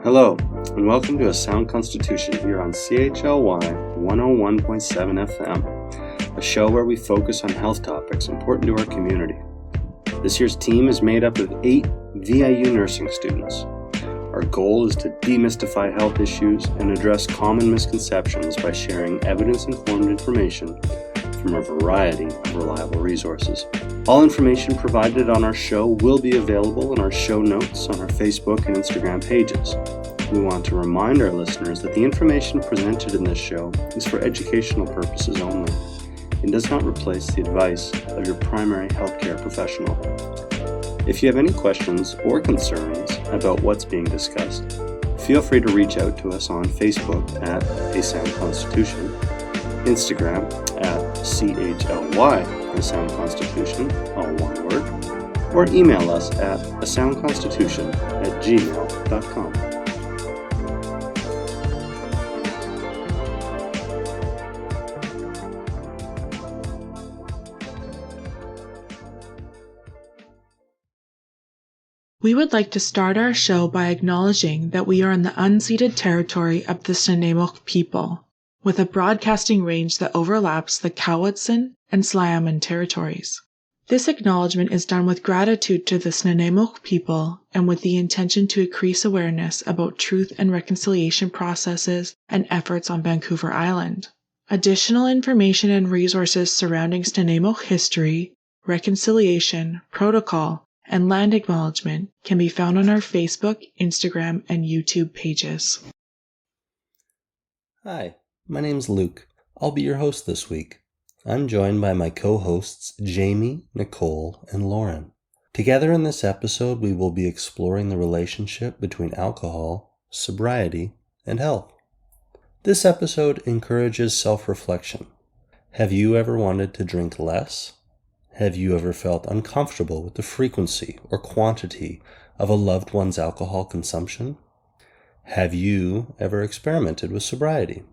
Hello, and welcome to A Sound Constitution here on CHLY 101.7 FM, a show where we focus on health topics important to our community. This year's team is made up of 8 VIU nursing students. Our goal is to demystify health issues and address common misconceptions by sharing evidence-informed information from a variety of reliable resources. All information provided on our show will be available in our show notes on our Facebook and Instagram pages. We want to remind our listeners that the information presented in this show is for educational purposes only and does not replace the advice of your primary healthcare professional. If you have any questions or concerns about what's being discussed, feel free to reach out to us on Facebook at A Sound Constitution, Instagram at CHLY A Sound Constitution, all one word, or email us at asoundconstitution@gmail.com. We would like to start our show by acknowledging that we are in the unceded territory of the Snuneymuxw people, with a broadcasting range that overlaps the Cowichan and Sliammon territories. This acknowledgement is done with gratitude to the Snuneymuxw people and with the intention to increase awareness about truth and reconciliation processes and efforts on Vancouver Island. Additional information and resources surrounding Snuneymuxw history, reconciliation, protocol, and land acknowledgement can be found on our Facebook, Instagram, and YouTube pages. Hi, my name's Luke. I'll be your host this week. I'm joined by my co-hosts Jamie, Nicole, and Lauren. Together in this episode, we will be exploring the relationship between alcohol, sobriety, and health. This episode encourages self-reflection. Have you ever wanted to drink less? Have you ever felt uncomfortable with the frequency or quantity of a loved one's alcohol consumption? Have you ever experimented with sobriety?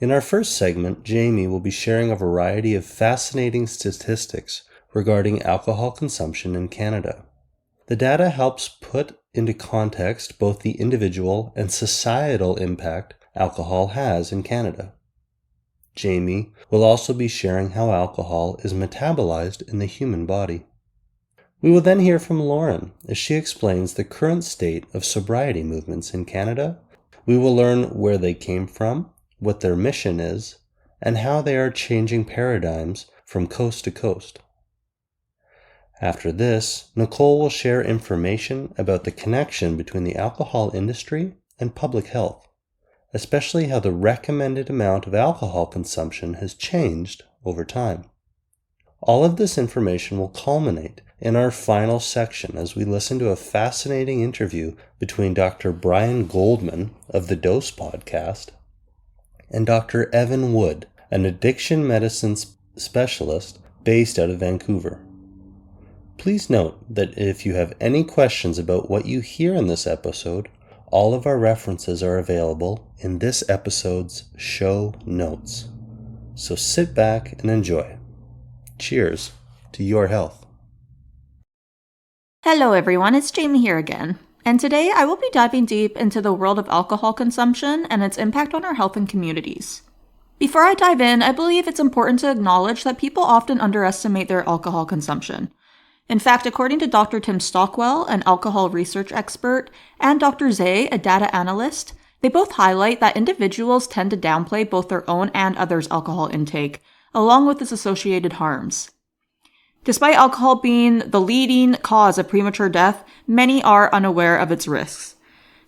In our first segment, Jamie will be sharing a variety of fascinating statistics regarding alcohol consumption in Canada. The data helps put into context both the individual and societal impact alcohol has in Canada. Jamie will also be sharing how alcohol is metabolized in the human body. We will then hear from Lauren as she explains the current state of sobriety movements in Canada. We will learn where they came from, what their mission is, and how they are changing paradigms from coast to coast. After this, Nicole will share information about the connection between the alcohol industry and public health, especially how the recommended amount of alcohol consumption has changed over time. All of this information will culminate in our final section as we listen to a fascinating interview between Dr. Brian Goldman of the Dose podcast and Dr. Evan Wood, an addiction medicine specialist based out of Vancouver. Please note that if you have any questions about what you hear in this episode, all of our references are available in this episode's show notes. So sit back and enjoy. Cheers to your health. Hello everyone, it's Jamie here again. And today I will be diving deep into the world of alcohol consumption and its impact on our health and communities. Before I dive in, I believe it's important to acknowledge that people often underestimate their alcohol consumption. In fact, according to Dr. Tim Stockwell, an alcohol research expert, and Dr. Zay, a data analyst, they both highlight that individuals tend to downplay both their own and others' alcohol intake, along with its associated harms. Despite alcohol being the leading cause of premature death, many are unaware of its risks.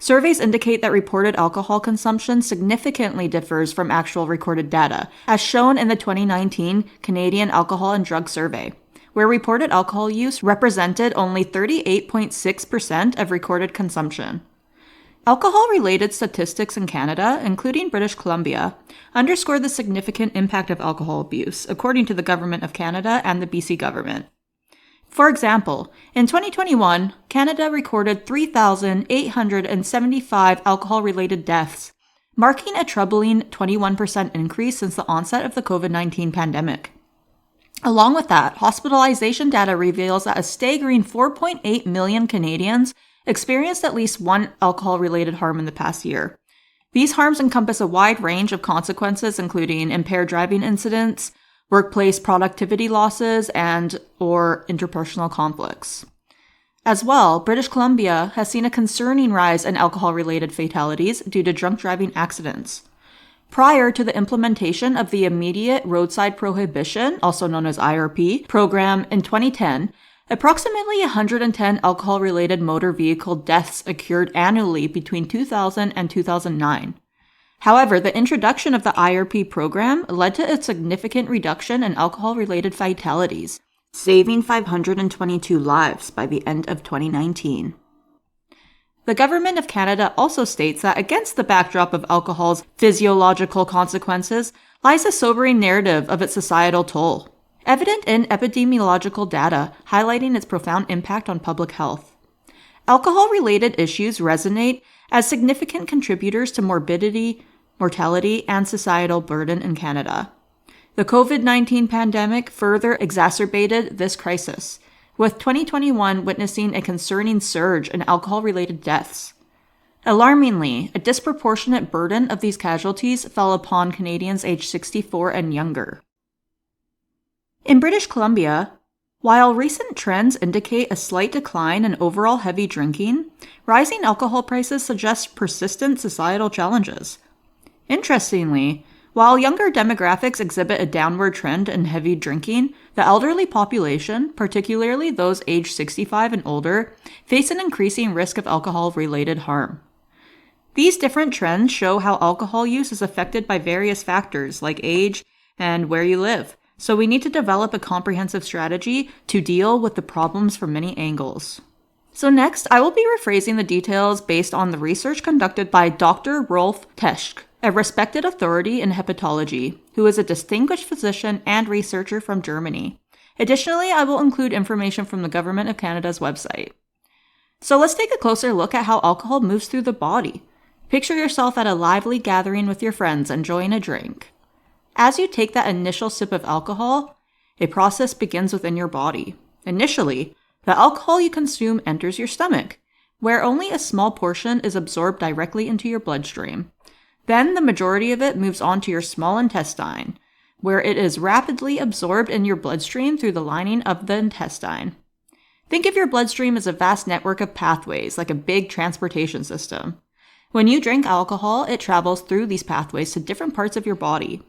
Surveys indicate that reported alcohol consumption significantly differs from actual recorded data, as shown in the 2019 Canadian Alcohol and Drug Survey, where reported alcohol use represented only 38.6% of recorded consumption. Alcohol-related statistics in Canada, including British Columbia, underscore the significant impact of alcohol abuse, according to the Government of Canada and the BC government. For example, in 2021, Canada recorded 3,875 alcohol-related deaths, marking a troubling 21% increase since the onset of the COVID-19 pandemic. Along with that, hospitalization data reveals that a staggering 4.8 million Canadians experienced at least one alcohol-related harm in the past year. These harms encompass a wide range of consequences, including impaired driving incidents, workplace productivity losses, and/or interpersonal conflicts. As well, British Columbia has seen a concerning rise in alcohol-related fatalities due to drunk driving accidents. Prior to the implementation of the Immediate Roadside Prohibition, also known as IRP, program in 2010, approximately 110 alcohol-related motor vehicle deaths occurred annually between 2000 and 2009. However, the introduction of the IRP program led to a significant reduction in alcohol-related fatalities, saving 522 lives by the end of 2019. The Government of Canada also states that against the backdrop of alcohol's physiological consequences lies a sobering narrative of its societal toll, evident in epidemiological data highlighting its profound impact on public health. Alcohol-related issues resonate as significant contributors to morbidity, mortality, and societal burden in Canada. The COVID-19 pandemic further exacerbated this crisis, with 2021 witnessing a concerning surge in alcohol-related deaths. Alarmingly, a disproportionate burden of these casualties fell upon Canadians aged 64 and younger. In British Columbia, while recent trends indicate a slight decline in overall heavy drinking, rising alcohol prices suggest persistent societal challenges. Interestingly, while younger demographics exhibit a downward trend in heavy drinking, the elderly population, particularly those aged 65 and older, face an increasing risk of alcohol-related harm. These different trends show how alcohol use is affected by various factors like age and where you live, so we need to develop a comprehensive strategy to deal with the problems from many angles. So next, I will be rephrasing the details based on the research conducted by Dr. Rolf Teschk, a respected authority in hepatology, who is a distinguished physician and researcher from Germany. Additionally, I will include information from the Government of Canada's website. So let's take a closer look at how alcohol moves through the body. Picture yourself at a lively gathering with your friends enjoying a drink. As you take that initial sip of alcohol, a process begins within your body. Initially, the alcohol you consume enters your stomach, where only a small portion is absorbed directly into your bloodstream. Then the majority of it moves on to your small intestine, where it is rapidly absorbed in your bloodstream through the lining of the intestine. Think of your bloodstream as a vast network of pathways, like a big transportation system. When you drink alcohol, it travels through these pathways to different parts of your body.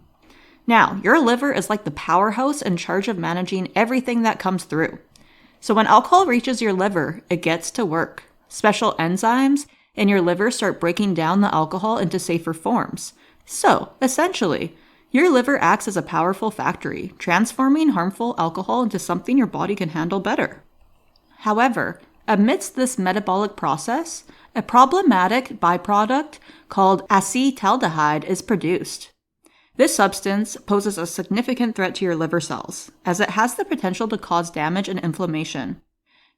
Now, your liver is like the powerhouse in charge of managing everything that comes through. So when alcohol reaches your liver, it gets to work. Special enzymes in your liver start breaking down the alcohol into safer forms. So, essentially, your liver acts as a powerful factory, transforming harmful alcohol into something your body can handle better. However, amidst this metabolic process, a problematic byproduct called acetaldehyde is produced. This substance poses a significant threat to your liver cells, as it has the potential to cause damage and inflammation.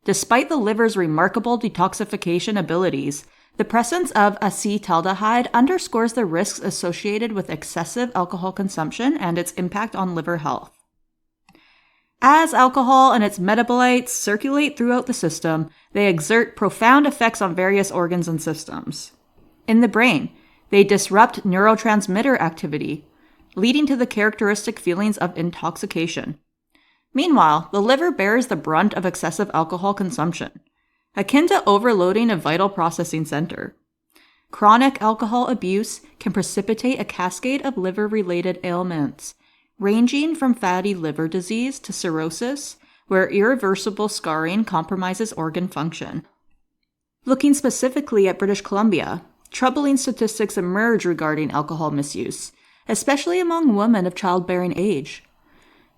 Despite the liver's remarkable detoxification abilities, the presence of acetaldehyde underscores the risks associated with excessive alcohol consumption and its impact on liver health. As alcohol and its metabolites circulate throughout the system, they exert profound effects on various organs and systems. In the brain, they disrupt neurotransmitter activity, leading to the characteristic feelings of intoxication. Meanwhile, the liver bears the brunt of excessive alcohol consumption, akin to overloading a vital processing center. Chronic alcohol abuse can precipitate a cascade of liver-related ailments, ranging from fatty liver disease to cirrhosis, where irreversible scarring compromises organ function. Looking specifically at British Columbia, troubling statistics emerge regarding alcohol misuse, especially among women of childbearing age.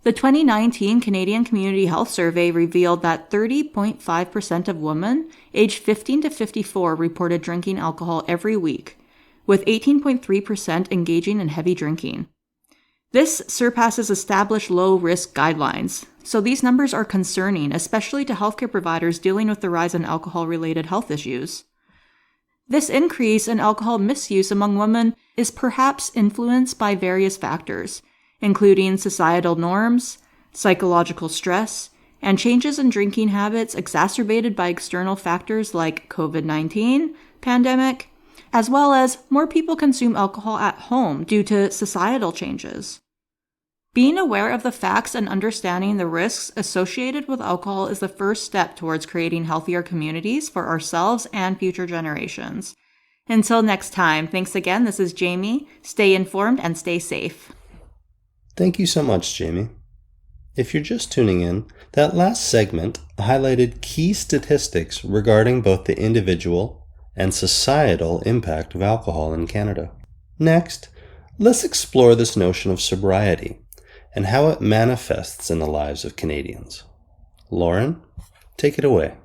The 2019 Canadian Community Health Survey revealed that 30.5% of women aged 15 to 54 reported drinking alcohol every week, with 18.3% engaging in heavy drinking. This surpasses established low-risk guidelines, so these numbers are concerning, especially to healthcare providers dealing with the rise in alcohol-related health issues. This increase in alcohol misuse among women is perhaps influenced by various factors, including societal norms, psychological stress, and changes in drinking habits exacerbated by external factors like COVID-19, pandemic, as well as more people consume alcohol at home due to societal changes. Being aware of the facts and understanding the risks associated with alcohol is the first step towards creating healthier communities for ourselves and future generations. Until next time, thanks again. This is Jamie. Stay informed and stay safe. Thank you so much, Jamie. If you're just tuning in, that last segment highlighted key statistics regarding both the individual and societal impact of alcohol in Canada. Next, let's explore this notion of sobriety and how it manifests in the lives of Canadians. Lauren, take it away.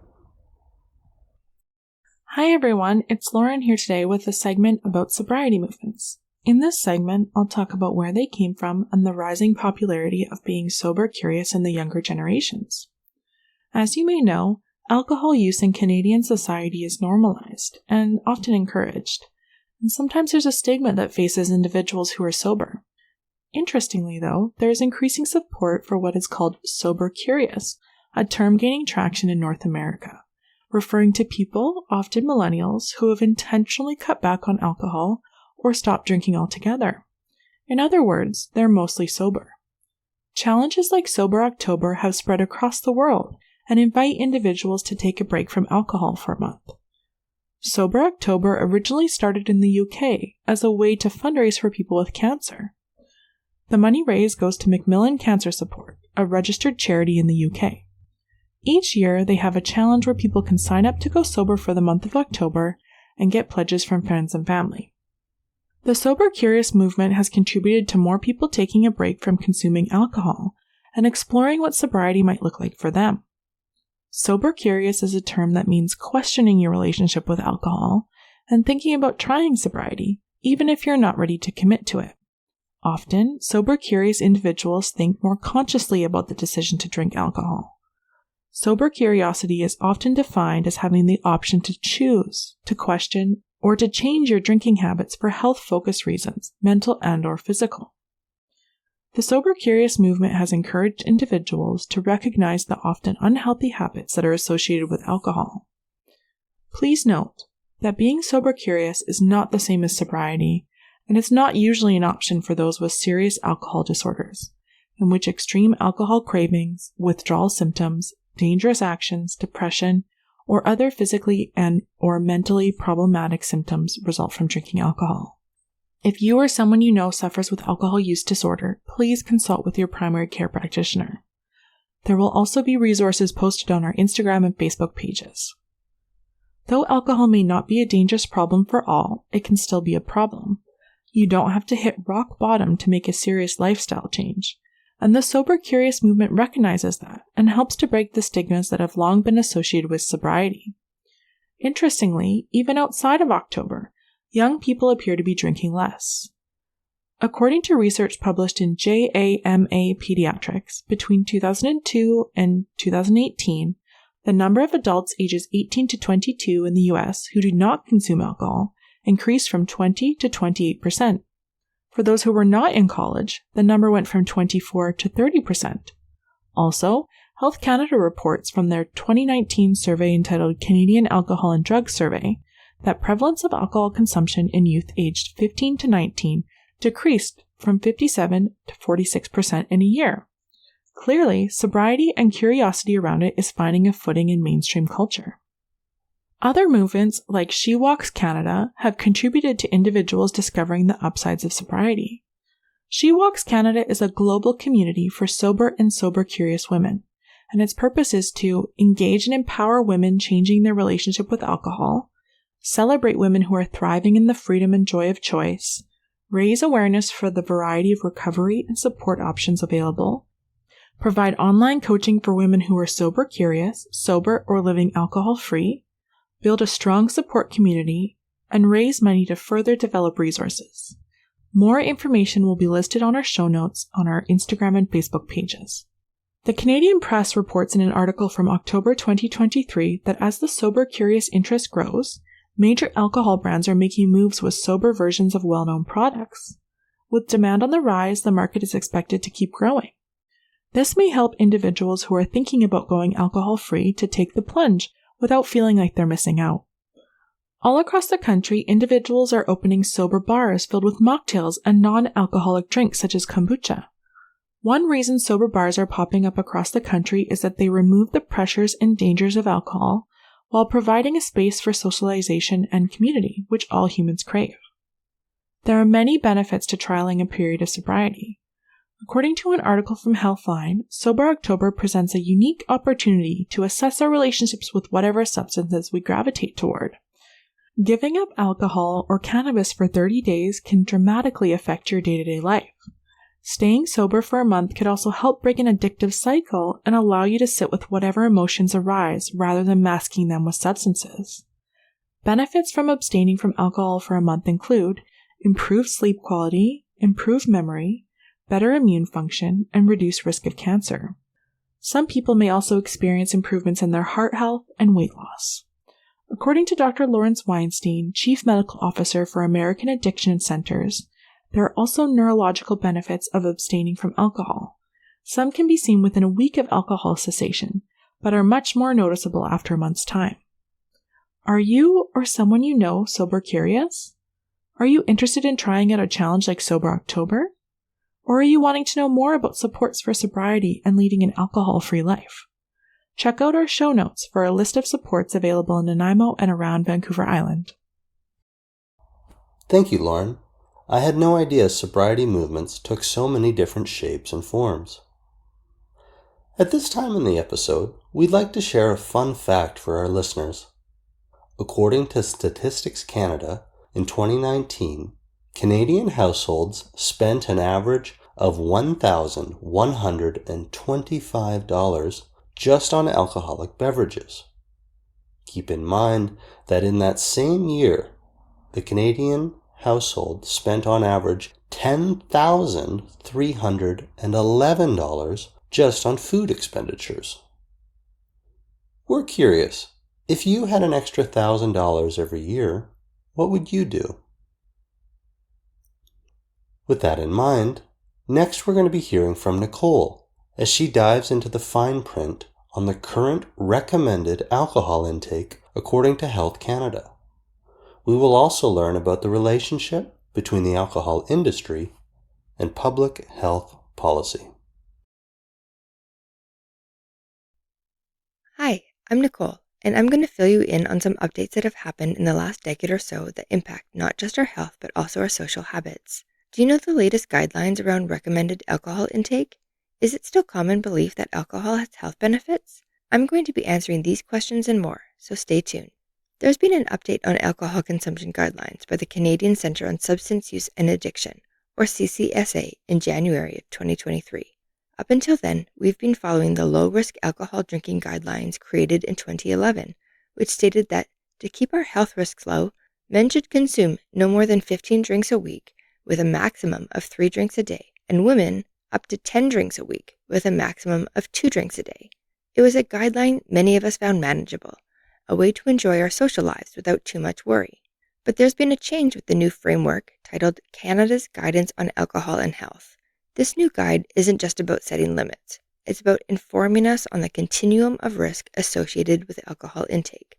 Hi everyone, it's Lauren here today with a segment about sobriety movements. In this segment, I'll talk about where they came from and the rising popularity of being sober curious in the younger generations. As you may know, alcohol use in Canadian society is normalized and often encouraged, and sometimes there's a stigma that faces individuals who are sober. Interestingly, though, there is increasing support for what is called sober curious, a term gaining traction in North America, referring to people, often millennials, who have intentionally cut back on alcohol or stopped drinking altogether. In other words, they're mostly sober. Challenges like Sober October have spread across the world and invite individuals to take a break from alcohol for a month. Sober October originally started in the UK as a way to fundraise for people with cancer. The money raised goes to Macmillan Cancer Support, a registered charity in the UK. Each year, they have a challenge where people can sign up to go sober for the month of October and get pledges from friends and family. The Sober Curious movement has contributed to more people taking a break from consuming alcohol and exploring what sobriety might look like for them. Sober Curious is a term that means questioning your relationship with alcohol and thinking about trying sobriety, even if you're not ready to commit to it. Often, sober curious individuals think more consciously about the decision to drink alcohol. Sober curiosity is often defined as having the option to choose, to question, or to change your drinking habits for health-focused reasons, mental and/or physical. The Sober Curious movement has encouraged individuals to recognize the often unhealthy habits that are associated with alcohol. Please note that being sober curious is not the same as sobriety, and it's not usually an option for those with serious alcohol disorders, in which extreme alcohol cravings, withdrawal symptoms, dangerous actions, depression, or other physically and/or mentally problematic symptoms result from drinking alcohol. If you or someone you know suffers with alcohol use disorder, please consult with your primary care practitioner. There will also be resources posted on our Instagram and Facebook pages. Though alcohol may not be a dangerous problem for all, it can still be a problem. You don't have to hit rock bottom to make a serious lifestyle change, and the Sober Curious movement recognizes that and helps to break the stigmas that have long been associated with sobriety. Interestingly, even outside of October, young people appear to be drinking less. According to research published in JAMA Pediatrics, between 2002 and 2018, the number of adults ages 18 to 22 in the US who do not consume alcohol increased from 20 to 28%. For those who were not in college, the number went from 24 to 30%. Also, Health Canada reports from their 2019 survey entitled Canadian Alcohol and Drugs Survey that prevalence of alcohol consumption in youth aged 15 to 19 decreased from 57 to 46% in a year. Clearly, sobriety and curiosity around it is finding a footing in mainstream culture. Other movements, like She Walks Canada, have contributed to individuals discovering the upsides of sobriety. She Walks Canada is a global community for sober and sober-curious women, and its purpose is to engage and empower women changing their relationship with alcohol, celebrate women who are thriving in the freedom and joy of choice, raise awareness for the variety of recovery and support options available, provide online coaching for women who are sober-curious, sober, or living alcohol-free, build a strong support community, and raise money to further develop resources. More information will be listed on our show notes on our Instagram and Facebook pages. The Canadian Press reports in an article from October 2023 that as the sober curious interest grows, major alcohol brands are making moves with sober versions of well-known products. With demand on the rise, the market is expected to keep growing. This may help individuals who are thinking about going alcohol-free to take the plunge without feeling like they're missing out. All across the country, individuals are opening sober bars filled with mocktails and non-alcoholic drinks such as kombucha. One reason sober bars are popping up across the country is that they remove the pressures and dangers of alcohol while providing a space for socialization and community, which all humans crave. There are many benefits to trialing a period of sobriety. According to an article from Healthline, Sober October presents a unique opportunity to assess our relationships with whatever substances we gravitate toward. Giving up alcohol or cannabis for 30 days can dramatically affect your day-to-day life. Staying sober for a month could also help break an addictive cycle and allow you to sit with whatever emotions arise rather than masking them with substances. Benefits from abstaining from alcohol for a month include improved sleep quality, improved memory, better immune function, and reduced risk of cancer. Some people may also experience improvements in their heart health and weight loss. According to Dr. Lawrence Weinstein, Chief Medical Officer for American Addiction Centers, there are also neurological benefits of abstaining from alcohol. Some can be seen within a week of alcohol cessation, but are much more noticeable after a month's time. Are you or someone you know sober curious? Are you interested in trying out a challenge like Sober October? Or are you wanting to know more about supports for sobriety and leading an alcohol-free life? Check out our show notes for a list of supports available in Nanaimo and around Vancouver Island. Thank you, Lauren. I had no idea sobriety movements took so many different shapes and forms. At this time in the episode, we'd like to share a fun fact for our listeners. According to Statistics Canada, in 2019, Canadian households spent an average of $1,125 just on alcoholic beverages. Keep in mind that in that same year, the Canadian household spent on average $10,311 just on food expenditures. We're curious, if you had an extra $1,000 every year, what would you do? With that in mind, next we're going to be hearing from Nicole as she dives into the fine print on the current recommended alcohol intake according to Health Canada. We will also learn about the relationship between the alcohol industry and public health policy. Hi, I'm Nicole, and I'm going to fill you in on some updates that have happened in the last decade or so that impact not just our health but also our social habits. Do you know the latest guidelines around recommended alcohol intake? Is it still common belief that alcohol has health benefits? I'm going to be answering these questions and more, so stay tuned. There's been an update on alcohol consumption guidelines by the Canadian Centre on Substance Use and Addiction, or CCSA, in January of 2023. Up until then, we've been following the low-risk alcohol drinking guidelines created in 2011, which stated that to keep our health risks low, men should consume no more than 15 drinks a week with a maximum of 3 drinks a day, and women up to 10 drinks a week with a maximum of 2 drinks a day. It was a guideline many of us found manageable, a way to enjoy our social lives without too much worry. But there's been a change with the new framework titled Canada's Guidance on Alcohol and Health. This new guide isn't just about setting limits. It's about informing us on the continuum of risk associated with alcohol intake.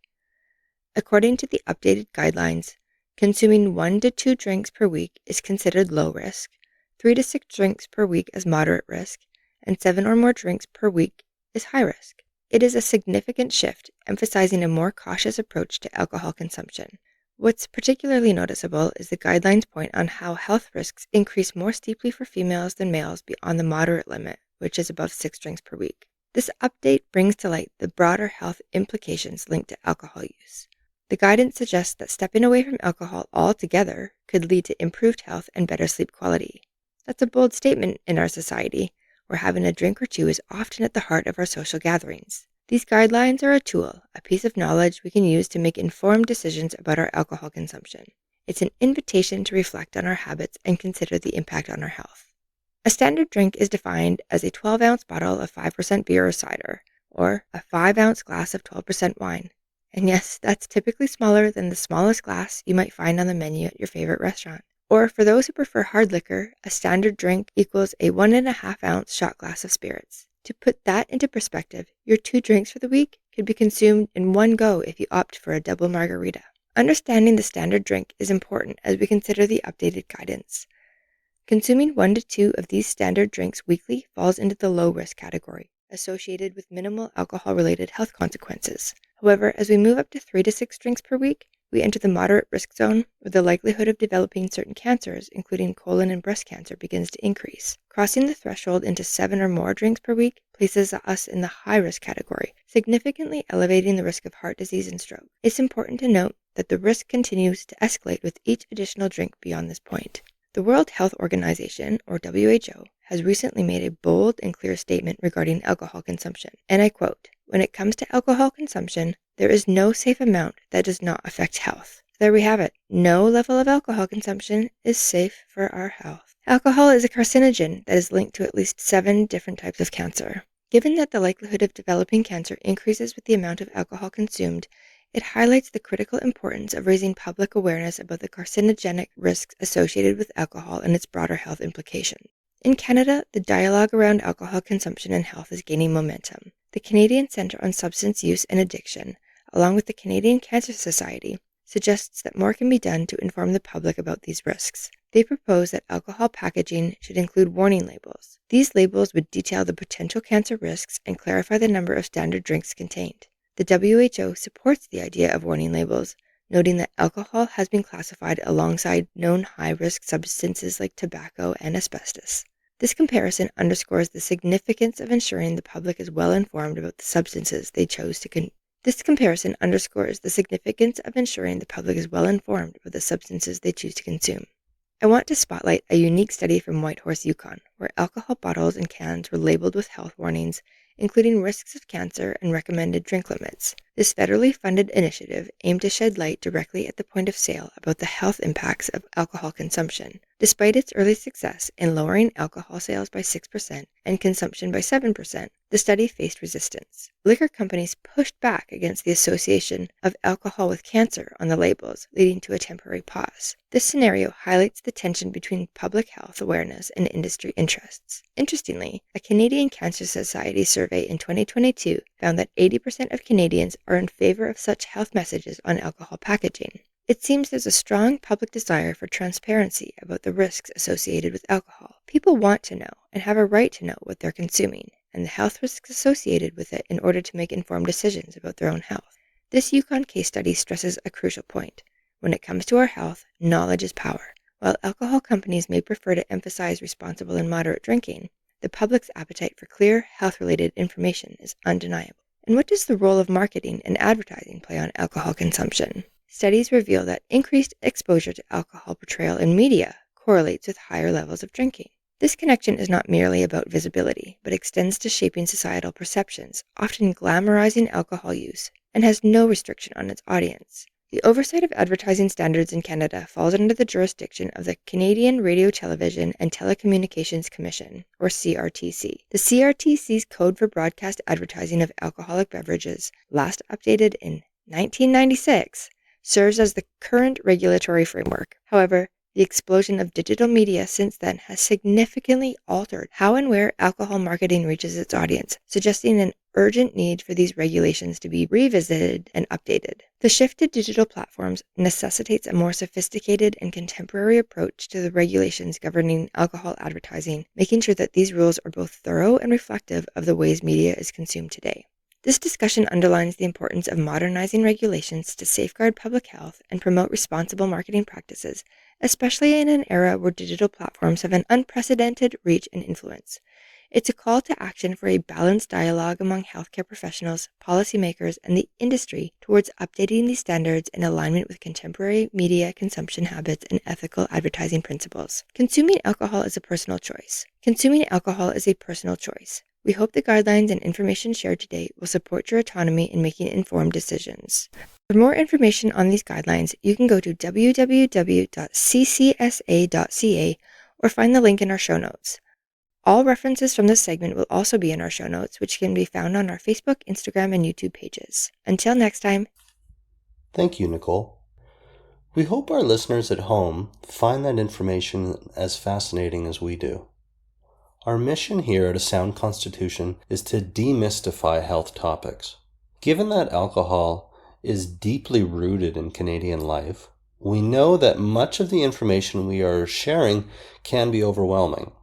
According to the updated guidelines, consuming 1 to 2 drinks per week is considered low risk, 3 to 6 drinks per week as moderate risk, and 7 or more drinks per week is high risk. It is a significant shift, emphasizing a more cautious approach to alcohol consumption. What's particularly noticeable is the guidelines point on how health risks increase more steeply for females than males beyond the moderate limit, which is above 6 drinks per week. This update brings to light the broader health implications linked to alcohol use. The guidance suggests that stepping away from alcohol altogether could lead to improved health and better sleep quality. That's a bold statement in our society, where having a drink or two is often at the heart of our social gatherings. These guidelines are a tool, a piece of knowledge we can use to make informed decisions about our alcohol consumption. It's an invitation to reflect on our habits and consider the impact on our health. A standard drink is defined as a 12-ounce bottle of 5% beer or cider, or a 5-ounce glass of 12% wine. And yes, that's typically smaller than the smallest glass you might find on the menu at your favorite restaurant. Or for those who prefer hard liquor, a standard drink equals a 1.5 ounce shot glass of spirits. To put that into perspective, your 2 drinks for the week could be consumed in one go if you opt for a double margarita. Understanding the standard drink is important as we consider the updated guidance. Consuming 1 to 2 of these standard drinks weekly falls into the low-risk category, associated with minimal alcohol-related health consequences. However, as we move up to 3 to 6 drinks per week, we enter the moderate risk zone where the likelihood of developing certain cancers, including colon and breast cancer, begins to increase. Crossing the threshold into 7 or more drinks per week places us in the high-risk category, significantly elevating the risk of heart disease and stroke. It's important to note that the risk continues to escalate with each additional drink beyond this point. The World Health Organization, or WHO, has recently made a bold and clear statement regarding alcohol consumption, and I quote, "When it comes to alcohol consumption, there is no safe amount that does not affect health." There we have it. No level of alcohol consumption is safe for our health. Alcohol is a carcinogen that is linked to at least 7 different types of cancer. Given that the likelihood of developing cancer increases with the amount of alcohol consumed, it highlights the critical importance of raising public awareness about the carcinogenic risks associated with alcohol and its broader health implications. In Canada, the dialogue around alcohol consumption and health is gaining momentum. The Canadian Centre on Substance Use and Addiction, along with the Canadian Cancer Society, suggests that more can be done to inform the public about these risks. They propose that alcohol packaging should include warning labels. These labels would detail the potential cancer risks and clarify the number of standard drinks contained. The WHO supports the idea of warning labels, noting that alcohol has been classified alongside known high-risk substances like tobacco and asbestos. This comparison underscores the significance of ensuring the public is well informed about the substances they choose to consume. I want to spotlight a unique study from Whitehorse, Yukon, where alcohol bottles and cans were labeled with health warnings, including risks of cancer and recommended drink limits. This federally funded initiative aimed to shed light directly at the point of sale about the health impacts of alcohol consumption. Despite its early success in lowering alcohol sales by 6% and consumption by 7%, the study faced resistance. Liquor companies pushed back against the association of alcohol with cancer on the labels, leading to a temporary pause. This scenario highlights the tension between public health awareness and industry interests. Interestingly, a Canadian Cancer Society survey in 2022 found that 80% of Canadians are in favor of such health messages on alcohol packaging. It seems there's a strong public desire for transparency about the risks associated with alcohol. People want to know and have a right to know what they're consuming and the health risks associated with it in order to make informed decisions about their own health. This Yukon case study stresses a crucial point. When it comes to our health, knowledge is power. While alcohol companies may prefer to emphasize responsible and moderate drinking, the public's appetite for clear, health-related information is undeniable. And what does the role of marketing and advertising play on alcohol consumption? Studies reveal that increased exposure to alcohol portrayal in media correlates with higher levels of drinking. This connection is not merely about visibility, but extends to shaping societal perceptions, often glamorizing alcohol use, and has no restriction on its audience. The oversight of advertising standards in Canada falls under the jurisdiction of the Canadian Radio, Television and Telecommunications Commission, or CRTC. The CRTC's Code for Broadcast Advertising of Alcoholic Beverages, last updated in 1996, serves as the current regulatory framework. However, the explosion of digital media since then has significantly altered how and where alcohol marketing reaches its audience, suggesting an urgent need for these regulations to be revisited and updated. The shift to digital platforms necessitates a more sophisticated and contemporary approach to the regulations governing alcohol advertising, making sure that these rules are both thorough and reflective of the ways media is consumed today. This discussion underlines the importance of modernizing regulations to safeguard public health and promote responsible marketing practices, especially in an era where digital platforms have an unprecedented reach and influence. It's a call to action for a balanced dialogue among healthcare professionals, policymakers, and the industry towards updating these standards in alignment with contemporary media consumption habits and ethical advertising principles. Consuming alcohol is a personal choice. We hope the guidelines and information shared today will support your autonomy in making informed decisions. For more information on these guidelines, you can go to www.ccsa.ca or find the link in our show notes. All references from this segment will also be in our show notes, which can be found on our Facebook, Instagram, and YouTube pages. Until next time. Thank you, Nicole. We hope our listeners at home find that information as fascinating as we do. Our mission here at A Sound Constitution is to demystify health topics. Given that alcohol is deeply rooted in Canadian life, we know that much of the information we are sharing can be overwhelming.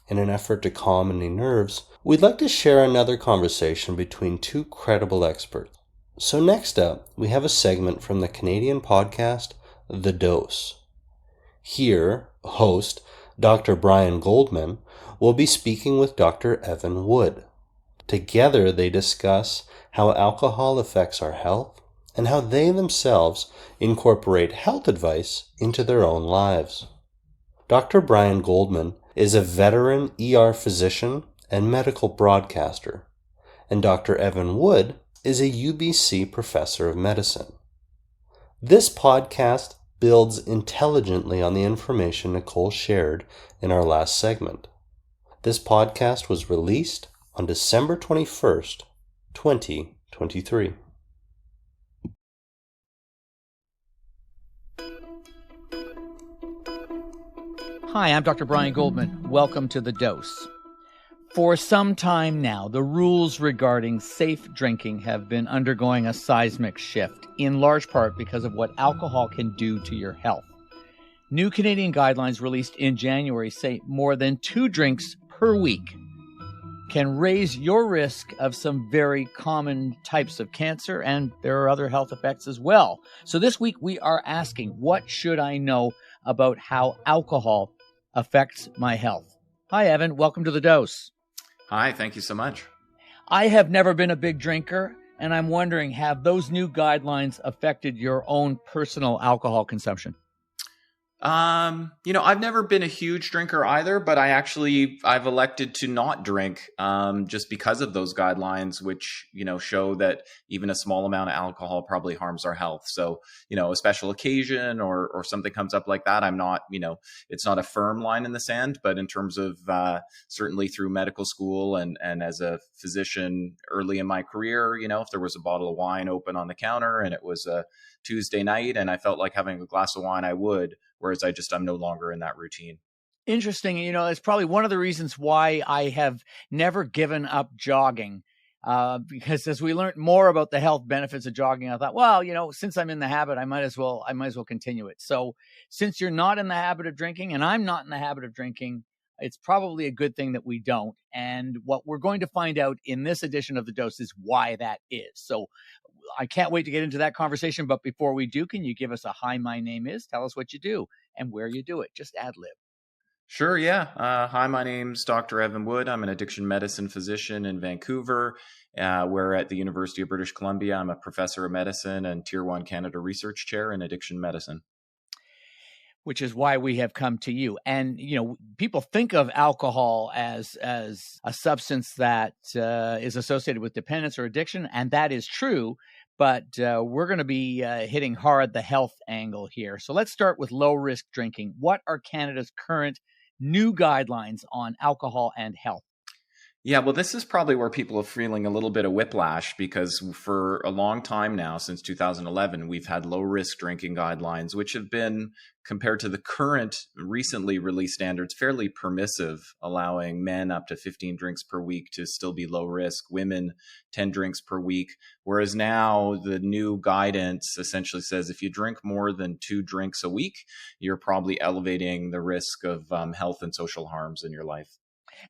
In an effort to calm any nerves, we'd like to share another conversation between two credible experts. So next up, we have a segment from the Canadian podcast, The Dose. Here, host Dr. Brian Goldman will be speaking with Dr. Evan Wood. Together, they discuss how alcohol affects our health and how they themselves incorporate health advice into their own lives. Dr. Brian Goldman is a veteran ER physician and medical broadcaster, and Dr. Evan Wood is a UBC professor of medicine. This podcast builds intelligently on the information Nicole shared in our last segment. This podcast was released on December 21st, 2023. Hi, I'm Dr. Brian Goldman. Welcome to The Dose. For some time now, the rules regarding safe drinking have been undergoing a seismic shift, in large part because of what alcohol can do to your health. New Canadian guidelines released in January say more than 2 drinks per week can raise your risk of some very common types of cancer, and there are other health effects as well. So this week we are asking, what should I know about how alcohol affects my health? Hi, Evan. Welcome to The Dose. Hi, thank you so much. I have never been a big drinker, and I'm wondering, have those new guidelines affected your own personal alcohol consumption? I've never been a huge drinker either, but I've elected to not drink, just because of those guidelines, which, show that even a small amount of alcohol probably harms our health. So, a special occasion or something comes up like that, I'm not, it's not a firm line in the sand, but in terms of, certainly through medical school and as a physician early in my career, if there was a bottle of wine open on the counter and it was a Tuesday night and I felt like having a glass of wine, I would. Whereas I'm no longer in that routine. Interesting. It's probably one of the reasons why I have never given up jogging. Because as we learned more about the health benefits of jogging, I thought, well, since I'm in the habit, I might as well continue it. So since you're not in the habit of drinking and I'm not in the habit of drinking, it's probably a good thing that we don't. And what we're going to find out in this edition of The Dose is why that is. So I can't wait to get into that conversation. But before we do, can you give us a hi, my name is, tell us what you do and where you do it? Just ad lib. Sure, yeah. Hi, my name's Dr. Evan Wood. I'm an addiction medicine physician in Vancouver. Where at the University of British Columbia, I'm a professor of medicine and Tier 1 Canada Research Chair in addiction medicine. Which is why we have come to you. And, people think of alcohol as a substance that is associated with dependence or addiction, and that is true. But we're going to be hitting hard the health angle here. So let's start with low-risk drinking. What are Canada's current new guidelines on alcohol and health? Yeah, well, this is probably where people are feeling a little bit of whiplash because for a long time now, since 2011, we've had low-risk drinking guidelines, which have been, compared to the current recently released standards, fairly permissive, allowing men up to 15 drinks per week to still be low risk, women 10 drinks per week. Whereas now the new guidance essentially says if you drink more than 2 drinks a week, you're probably elevating the risk of health and social harms in your life.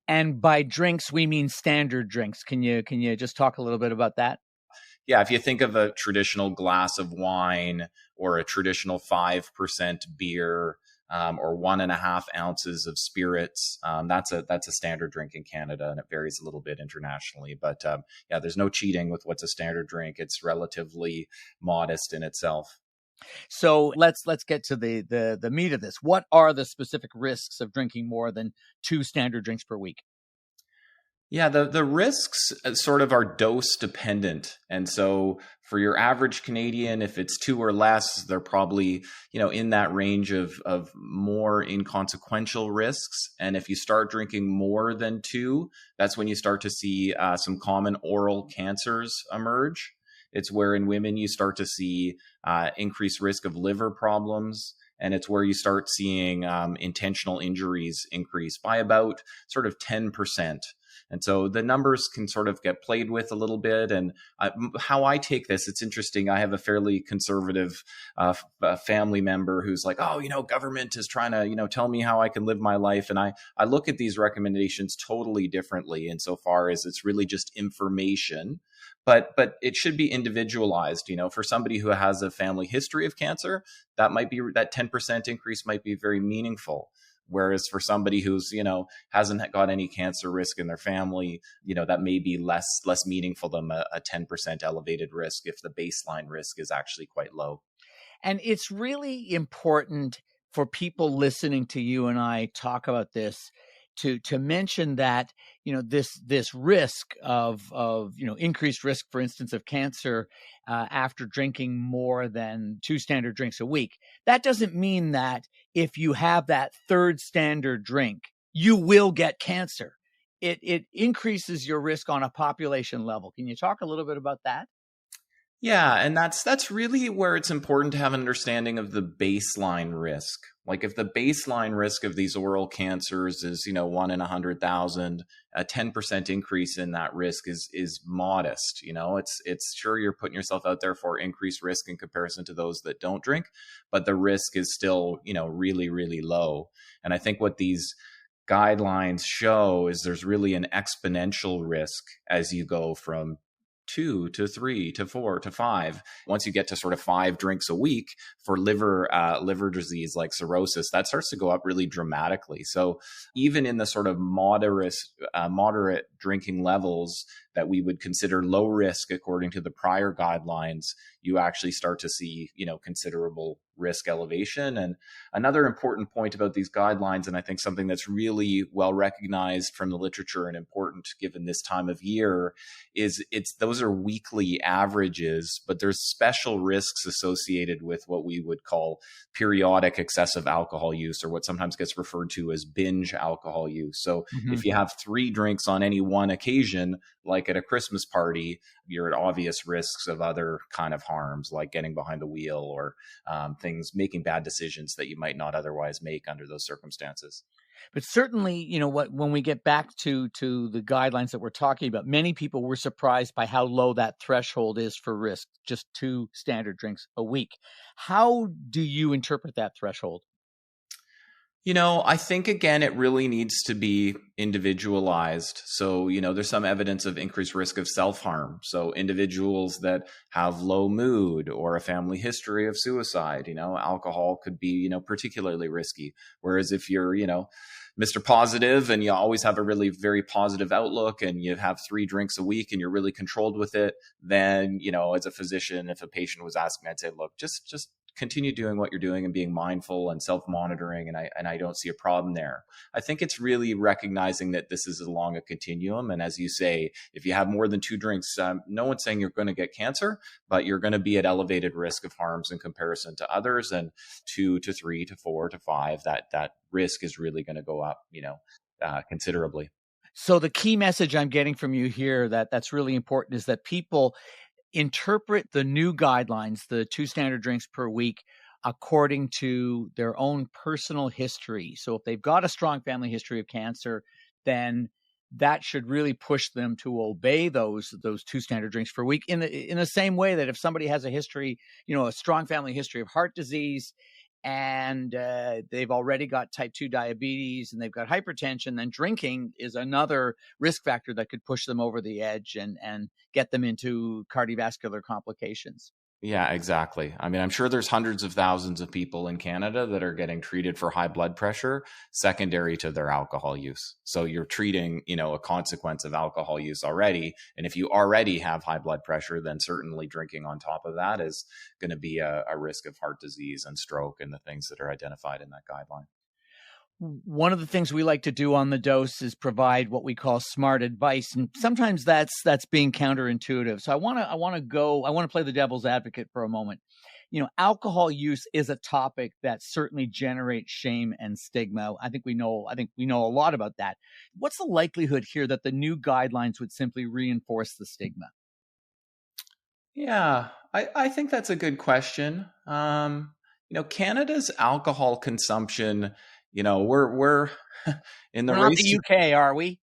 And by drinks, we mean standard drinks. Can you just talk a little bit about that? Yeah, if you think of a traditional glass of wine or a traditional 5% beer or 1.5 ounces of spirits, that's a standard drink in Canada, and it varies a little bit internationally. But yeah, there's no cheating with what's a standard drink. It's relatively modest in itself. So let's get to the meat of this. What are the specific risks of drinking more than 2 standard drinks per week? Yeah, the risks sort of are dose dependent. And so for your average Canadian, if it's 2 or less, they're probably, in that range of more inconsequential risks. And if you start drinking more than 2, that's when you start to see some common oral cancers emerge. It's where in women you start to see increased risk of liver problems. And it's where you start seeing intentional injuries increase by about sort of 10%. And so the numbers can sort of get played with a little bit. And how I take this, it's interesting. I have a fairly conservative family member who's like, oh, government is trying to, tell me how I can live my life. And I look at these recommendations totally differently insofar as it's really just information. But it should be individualized, for somebody who has a family history of cancer, that 10% increase might be very meaningful. Whereas for somebody who's, hasn't got any cancer risk in their family, that may be less meaningful than a 10% elevated risk if the baseline risk is actually quite low. And it's really important for people listening to you and I talk about this to mention that, this risk of increased risk, for instance, of cancer after drinking more than 2 standard drinks a week. That doesn't mean that if you have that third standard drink, you will get cancer. It increases your risk on a population level. Can you talk a little bit about that? Yeah, and that's really where it's important to have an understanding of the baseline risk. Like if the baseline risk of these oral cancers is, 1 in 100,000, a 10% increase in that risk is modest. It's sure you're putting yourself out there for increased risk in comparison to those that don't drink, but the risk is still, really, really low. And I think what these guidelines show is there's really an exponential risk as you go from 2 to 3 to 4 to 5. Once you get to sort of 5 drinks a week for liver disease like cirrhosis, that starts to go up really dramatically. So even in the sort of moderate drinking levels that we would consider low risk according to the prior guidelines, you actually start to see, considerable risk elevation. And another important point about these guidelines, and I think something that's really well recognized from the literature and important given this time of year, is those are weekly averages, but there's special risks associated with what we would call periodic excessive alcohol use, or what sometimes gets referred to as binge alcohol use. So if you have 3 drinks on any one occasion, like at a Christmas party, you're at obvious risks of other kind of harms, like getting behind the wheel or making bad decisions that you might not otherwise make under those circumstances. But certainly, when we get back to the guidelines that we're talking about, many people were surprised by how low that threshold is for risk, just 2 standard drinks a week. How do you interpret that threshold? I think, again, it really needs to be individualized. So, there's some evidence of increased risk of self-harm. So individuals that have low mood or a family history of suicide, alcohol could be, particularly risky. Whereas if you're, Mr. Positive and you always have a really very positive outlook and you have 3 drinks a week and you're really controlled with it, then, as a physician, if a patient was asking, I'd say, look, just continue doing what you're doing and being mindful and self-monitoring. And I don't see a problem there. I think it's really recognizing that this is along a continuum. And as you say, if you have more than 2 drinks, no one's saying you're going to get cancer, but you're going to be at elevated risk of harms in comparison to others. And 2 to 3 to 4 to 5, that risk is really going to go up, considerably. So the key message I'm getting from you here that's really important is that people interpret the new guidelines, the 2 standard drinks per week, according to their own personal history. So if they've got a strong family history of cancer, then that should really push them to obey those 2 standard drinks per week. In the same way that if somebody has a history, a strong family history of heart disease, and they've already got type 2 diabetes and they've got hypertension, then drinking is another risk factor that could push them over the edge and get them into cardiovascular complications. Yeah, exactly. I mean, I'm sure there's hundreds of thousands of people in Canada that are getting treated for high blood pressure secondary to their alcohol use. So you're treating, a consequence of alcohol use already. And if you already have high blood pressure, then certainly drinking on top of that is going to be a risk of heart disease and stroke and the things that are identified in that guideline. One of the things we like to do on The Dose is provide what we call smart advice, and sometimes that's being counterintuitive. So I want to play the devil's advocate for a moment. Alcohol use is a topic that certainly generates shame and stigma. I think we know a lot about that. What's the likelihood here that the new guidelines would simply reinforce the stigma? Yeah, I think that's a good question. Canada's alcohol consumption, we're in the We're not race the to UK, are we?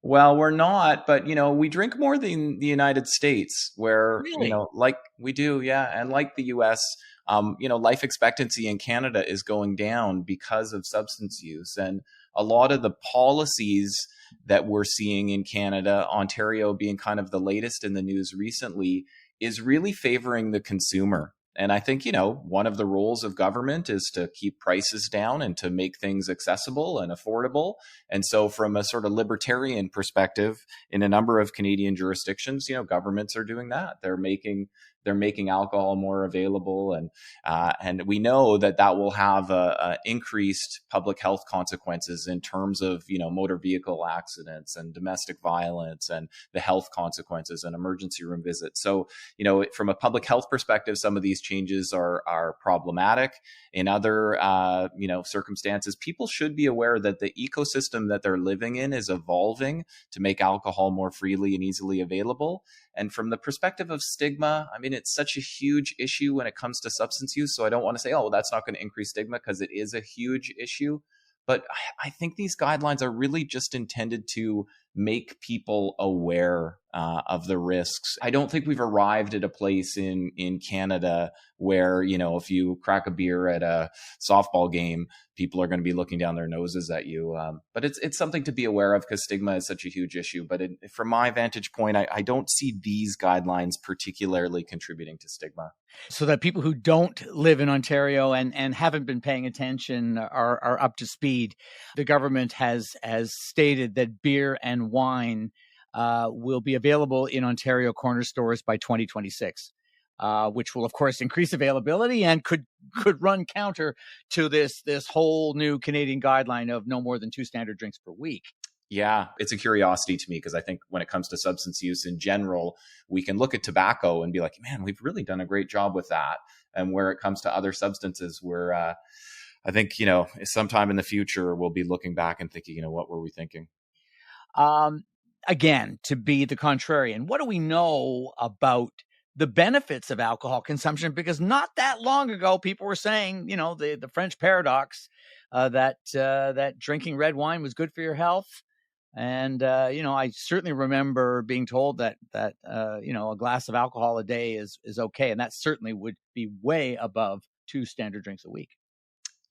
well, we're not, but we drink more than the United States, where Really? like we do, yeah, and like the US, life expectancy in Canada is going down because of substance use, and a lot of the policies that we're seeing in Canada, Ontario being kind of the latest in the news recently, is really favoring the consumer. And I think, one of the roles of government is to keep prices down and to make things accessible and affordable. And so, from a sort of libertarian perspective, in a number of Canadian jurisdictions, governments are doing that. They're making alcohol more available, and we know that will have a increased public health consequences in terms of motor vehicle accidents and domestic violence and the health consequences and emergency room visits. So from a public health perspective, some of these changes are problematic. In other circumstances, people should be aware that the ecosystem that they're living in is evolving to make alcohol more freely and easily available. And from the perspective of stigma, I mean, it's such a huge issue when it comes to substance use. So I don't want to say, oh, well, that's not going to increase stigma, because it is a huge issue. But I think these guidelines are really just intended to make people aware of the risks. I don't think we've arrived at a place in Canada where, if you crack a beer at a softball game, people are going to be looking down their noses at you. But it's something to be aware of, because stigma is such a huge issue. But from my vantage point, I don't see these guidelines particularly contributing to stigma. So that people who don't live in Ontario and haven't been paying attention are up to speed. The government has stated that beer and wine will be available in Ontario corner stores by 2026, which will, of course, increase availability and could run counter to this whole new Canadian guideline of no more than 2 standard drinks per week. Yeah, it's a curiosity to me, because I think when it comes to substance use in general, we can look at tobacco and be like, man, we've really done a great job with that. And where it comes to other substances, I think, sometime in the future, we'll be looking back and thinking, what were we thinking? Again, to be the contrarian, what do we know about the benefits of alcohol consumption? Because not that long ago, people were saying, the French paradox, that drinking red wine was good for your health. And, I certainly remember being told that a glass of alcohol a day is okay. And that certainly would be way above 2 standard drinks a week.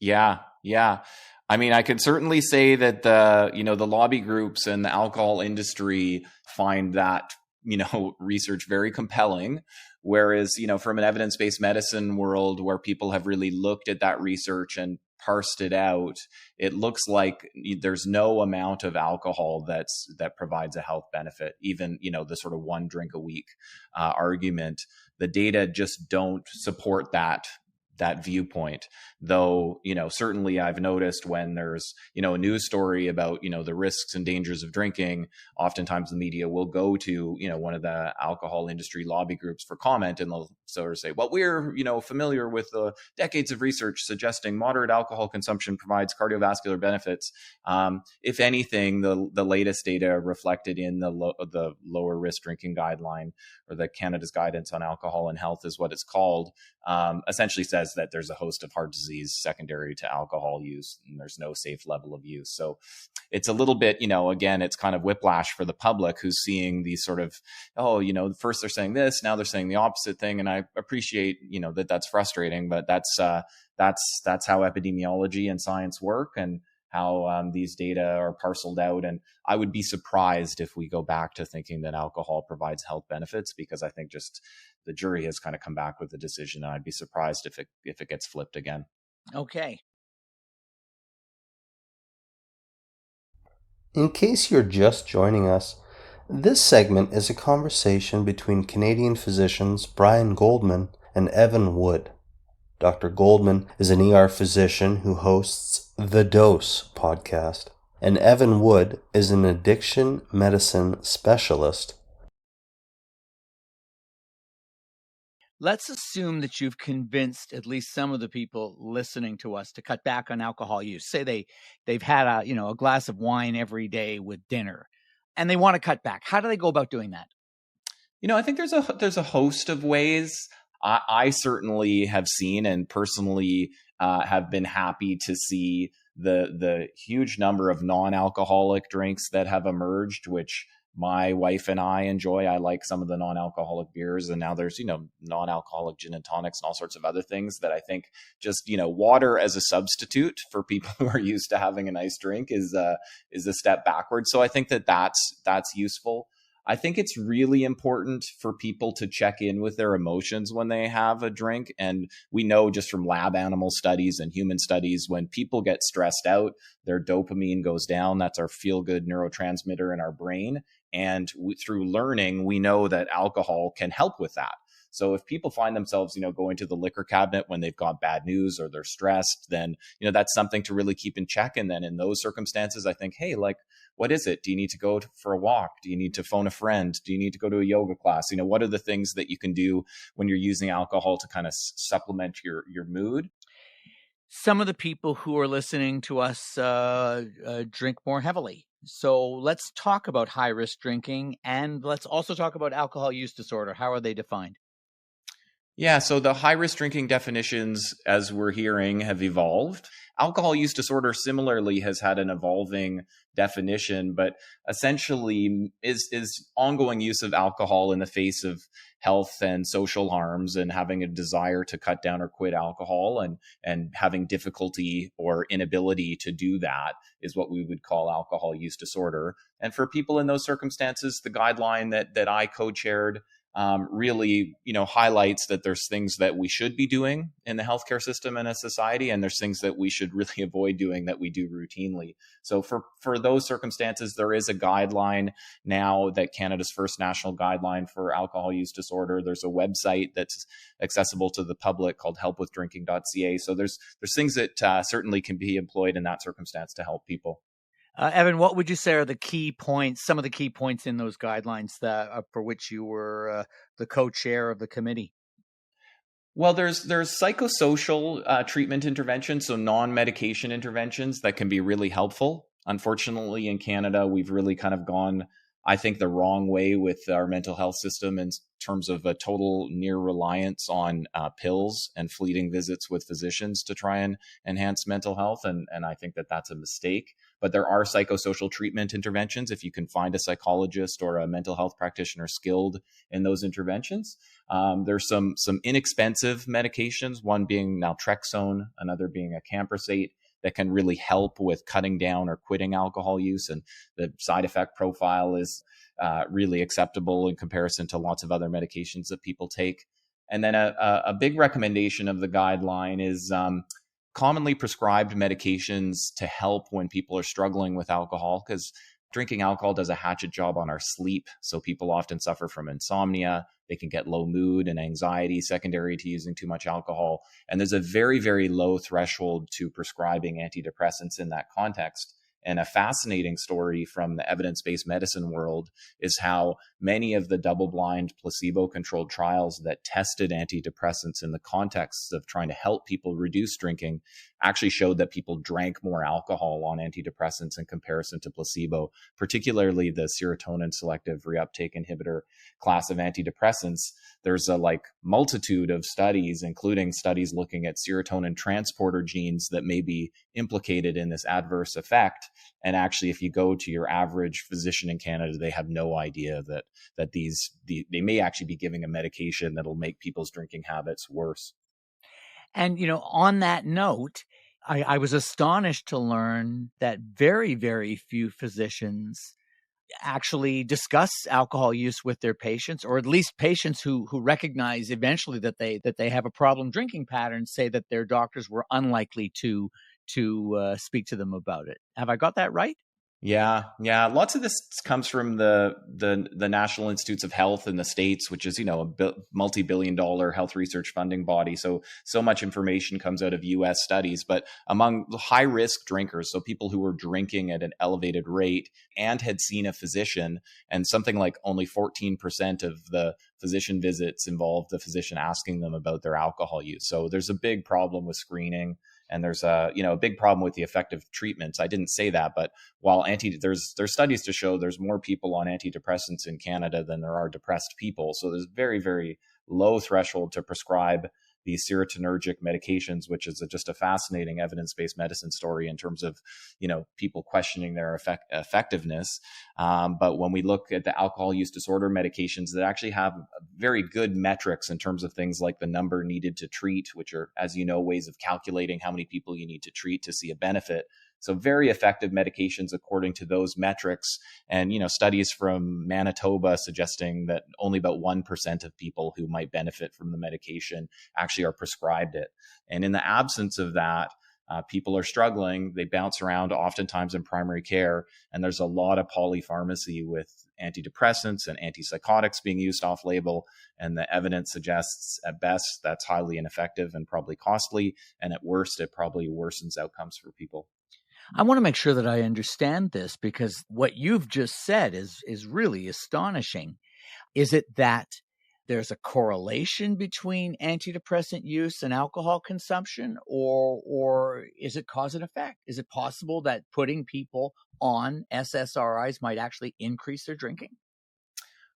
Yeah. Yeah. I mean, I could certainly say that the lobby groups and the alcohol industry find that, research very compelling. Whereas, from an evidence-based medicine world where people have really looked at that research and parsed it out, it looks like there's no amount of alcohol that provides a health benefit. Even, the sort of 1 drink a week argument, the data just don't support that viewpoint. Though, certainly I've noticed when there's, a news story about, the risks and dangers of drinking, oftentimes the media will go to, one of the alcohol industry lobby groups for comment, and they'll sort of say, well, we're, familiar with the decades of research suggesting moderate alcohol consumption provides cardiovascular benefits. If anything, the latest data reflected in the lower risk drinking guideline, or the Canada's guidance on alcohol and health is what it's called, essentially says that there's a host of heart disease secondary to alcohol use, and there's no safe level of use. So it's a little bit, again, it's kind of whiplash for the public who's seeing these sort of, first they're saying this, now they're saying the opposite thing. And I appreciate, that's frustrating, but that's how epidemiology and science work, and how these data are parceled out. And I would be surprised if we go back to thinking that alcohol provides health benefits, because I think just the jury has kind of come back with the decision. And I'd be surprised if it gets flipped again. Okay. In case you're just joining us, this segment is a conversation between Canadian physicians Brian Goldman and Evan Wood. Dr. Goldman is an ER physician who hosts the Dose podcast, and Evan Wood is an addiction medicine specialist. Let's assume that you've convinced at least some of the people listening to us to cut back on alcohol use. Say they've had a glass of wine every day with dinner, and they want to cut back. How do they go about doing that? I think there's a host of ways. I certainly have seen and personally have been happy to see the huge number of non-alcoholic drinks that have emerged, which my wife and I enjoy. I like some of the non-alcoholic beers, and now there's non-alcoholic gin and tonics and all sorts of other things that I think just water as a substitute for people who are used to having a nice drink is a step backwards. So I think that's useful. I think it's really important for people to check in with their emotions when they have a drink. And we know just from lab animal studies and human studies, when people get stressed out, their dopamine goes down. That's our feel-good neurotransmitter in our brain. And through learning, we know that alcohol can help with that. So if people find themselves, going to the liquor cabinet when they've got bad news or they're stressed, then, that's something to really keep in check. And then in those circumstances, I think, hey, what is it? Do you need to go for a walk? Do you need to phone a friend? Do you need to go to a yoga class? What are the things that you can do when you're using alcohol to kind of supplement your mood? Some of the people who are listening to us drink more heavily. So let's talk about high-risk drinking, and let's also talk about alcohol use disorder. How are they defined? Yeah, so the high-risk drinking definitions, as we're hearing, have evolved. Alcohol use disorder similarly has had an evolving definition, but essentially is ongoing use of alcohol in the face of health and social harms, and having a desire to cut down or quit alcohol, and having difficulty or inability to do that is what we would call alcohol use disorder. And for people in those circumstances, the guideline that I co-chaired really, highlights that there's things that we should be doing in the healthcare system and a society, and there's things that we should really avoid doing that we do routinely. So for those circumstances, there is a guideline now, that Canada's first national guideline for alcohol use disorder. There's a website that's accessible to the public called helpwithdrinking.ca. So there's things that certainly can be employed in that circumstance to help people. Evan, what would you say are the key points, some of the key points in those guidelines that for which you were the co-chair of the committee? Well, there's psychosocial treatment interventions, so non-medication interventions that can be really helpful. Unfortunately, in Canada, we've really kind of gone, I think, the wrong way with our mental health system in terms of a total near reliance on pills and fleeting visits with physicians to try and enhance mental health. And I think that that's a mistake. But there are psychosocial treatment interventions if you can find a psychologist or a mental health practitioner skilled in those interventions. There's some inexpensive medications, one being naltrexone, another being a camprosate, that can really help with cutting down or quitting alcohol use. And the side effect profile is really acceptable in comparison to lots of other medications that people take. And then a big recommendation of the guideline is commonly prescribed medications to help when people are struggling with alcohol, because drinking alcohol does a hatchet job on our sleep. So people often suffer from insomnia. They can get low mood and anxiety secondary to using too much alcohol. And there's a very, very low threshold to prescribing antidepressants in that context. And a fascinating story from the evidence-based medicine world is how many of the double-blind placebo-controlled trials that tested antidepressants in the context of trying to help people reduce drinking actually showed that people drank more alcohol on antidepressants in comparison to placebo, particularly the serotonin selective reuptake inhibitor class of antidepressants. There's a multitude of studies, including studies looking at serotonin transporter genes that may be implicated in this adverse effect. And actually, if you go to your average physician in Canada, they have no idea that they may actually be giving a medication that'll make people's drinking habits worse. And, on that note, I was astonished to learn that very, very few physicians actually discuss alcohol use with their patients, or at least patients who recognize eventually that they have a problem drinking pattern say that their doctors were unlikely to speak to them about it. Have I got that right? Yeah. Lots of this comes from the National Institutes of Health in the States, which is, a multi-billion-dollar health research funding body. So much information comes out of U.S. studies. But among high-risk drinkers, so people who were drinking at an elevated rate and had seen a physician, and something like only 14% of the physician visits involved the physician asking them about their alcohol use. So there's a big problem with screening. And there's a big problem with the effective treatments. I didn't say that, but while there's studies to show there's more people on antidepressants in Canada than there are depressed people. So there's very, very low threshold to prescribe these serotonergic medications, which is just a fascinating evidence-based medicine story in terms of, people questioning their effectiveness. But when we look at the alcohol use disorder medications that actually have very good metrics in terms of things like the number needed to treat, which are, as you know, ways of calculating how many people you need to treat to see a benefit. So very effective medications according to those metrics. And, studies from Manitoba suggesting that only about 1% of people who might benefit from the medication actually are prescribed it. And in the absence of that, people are struggling. They bounce around oftentimes in primary care. And there's a lot of polypharmacy with antidepressants and antipsychotics being used off label. And the evidence suggests at best that's highly ineffective and probably costly. And at worst, it probably worsens outcomes for people. I want to make sure that I understand this, because what you've just said is really astonishing. Is it that there's a correlation between antidepressant use and alcohol consumption, or is it cause and effect? Is it possible that putting people on SSRIs might actually increase their drinking?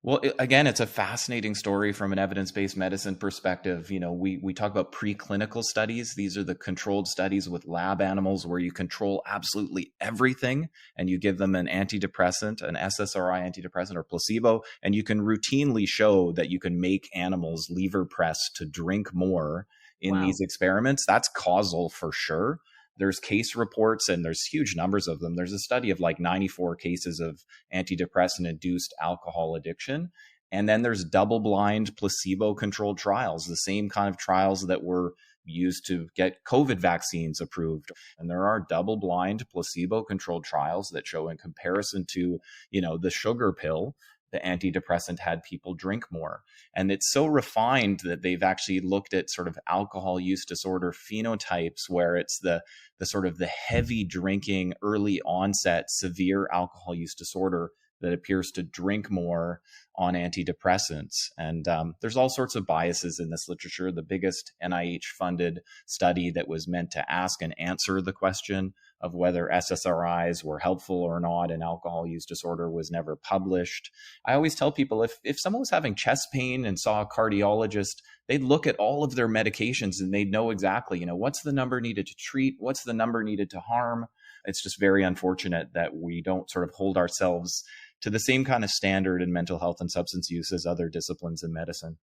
Well, again, it's a fascinating story from an evidence-based medicine perspective. We talk about preclinical studies. These are the controlled studies with lab animals where you control absolutely everything and you give them an antidepressant, an SSRI antidepressant or placebo, and you can routinely show that you can make animals lever press to drink more in these experiments. That's causal for sure. There's case reports, and there's huge numbers of them. There's a study of like 94 cases of antidepressant-induced alcohol addiction. And then there's double-blind placebo-controlled trials, the same kind of trials that were used to get COVID vaccines approved. And there are double-blind placebo-controlled trials that show, in comparison to, the sugar pill, the antidepressant had people drink more. And it's so refined that they've actually looked at sort of alcohol use disorder phenotypes, where it's the sort of the heavy drinking, early onset, severe alcohol use disorder that appears to drink more on antidepressants. And there's all sorts of biases in this literature. The biggest NIH-funded study that was meant to ask and answer the question of whether SSRIs were helpful or not in alcohol use disorder was never published. I always tell people, if someone was having chest pain and saw a cardiologist, they'd look at all of their medications and they'd know exactly, what's the number needed to treat, what's the number needed to harm. It's just very unfortunate that we don't sort of hold ourselves to the same kind of standard in mental health and substance use as other disciplines in medicine.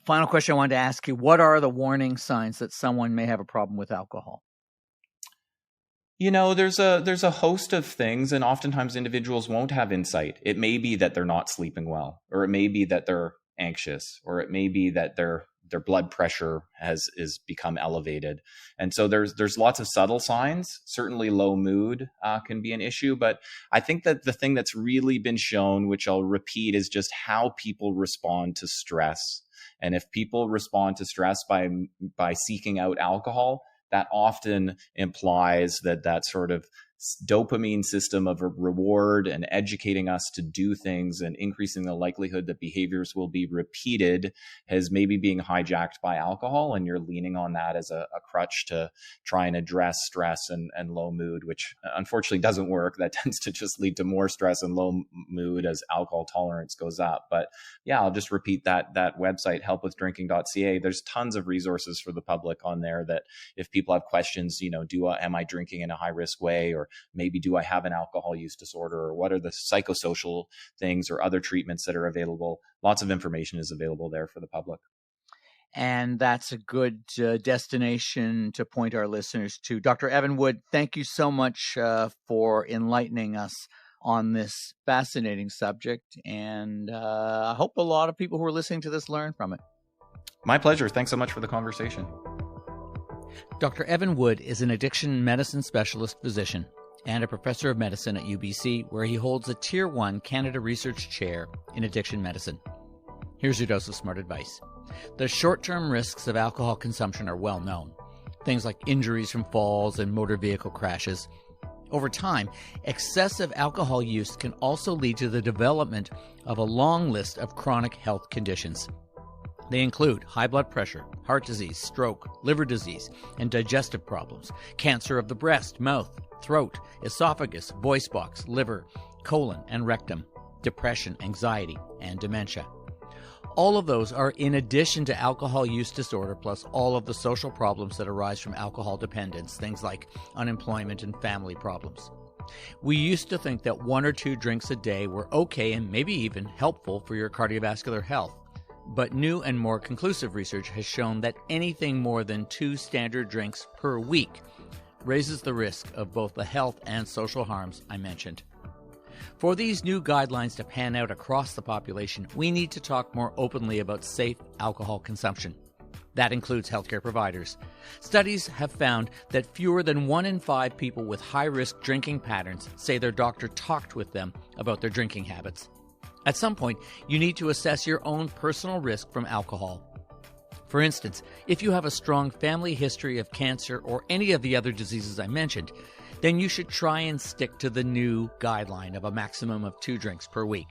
Final question I wanted to ask you, what are the warning signs that someone may have a problem with alcohol? There's a host of things, and oftentimes individuals won't have insight. It may be that they're not sleeping well, or it may be that they're anxious, or it may be that their blood pressure is become elevated. And so there's lots of subtle signs. Certainly low mood can be an issue, but I think that the thing that's really been shown, which I'll repeat, is just how people respond to stress. And if people respond to stress by seeking out alcohol, that often implies that sort of dopamine system of a reward and educating us to do things and increasing the likelihood that behaviors will be repeated is maybe being hijacked by alcohol, and you're leaning on that as a crutch to try and address stress and low mood, which unfortunately doesn't work. That tends to just lead to more stress and low mood as alcohol tolerance goes up. But yeah, I'll just repeat that website, helpwithdrinking.ca. There's tons of resources for the public on there that if people have questions, am I drinking in a high risk way, or maybe do I have an alcohol use disorder, or what are the psychosocial things or other treatments that are available? Lots of information is available there for the public. And that's a good destination to point our listeners to. Dr. Evan Wood, thank you so much for enlightening us on this fascinating subject. And I hope a lot of people who are listening to this learn from it. My pleasure. Thanks so much for the conversation. Dr. Evan Wood is an addiction medicine specialist physician and a professor of medicine at UBC, where he holds a Tier 1 Canada Research Chair in Addiction Medicine. Here's your dose of smart advice. The short-term risks of alcohol consumption are well known. Things like injuries from falls and motor vehicle crashes. Over time, excessive alcohol use can also lead to the development of a long list of chronic health conditions. They include high blood pressure, heart disease, stroke, liver disease, and digestive problems, cancer of the breast, mouth, throat, esophagus, voice box, liver, colon, and rectum, depression, anxiety, and dementia. All of those are in addition to alcohol use disorder, plus all of the social problems that arise from alcohol dependence, things like unemployment and family problems. We used to think that 1 or 2 drinks a day were okay and maybe even helpful for your cardiovascular health. But new and more conclusive research has shown that anything more than 2 standard drinks per week raises the risk of both the health and social harms I mentioned. For these new guidelines to pan out across the population, we need to talk more openly about safe alcohol consumption. That includes healthcare providers. Studies have found that fewer than 1 in 5 people with high-risk drinking patterns say their doctor talked with them about their drinking habits. At some point, you need to assess your own personal risk from alcohol. For instance, if you have a strong family history of cancer or any of the other diseases I mentioned, then you should try and stick to the new guideline of a maximum of 2 drinks per week.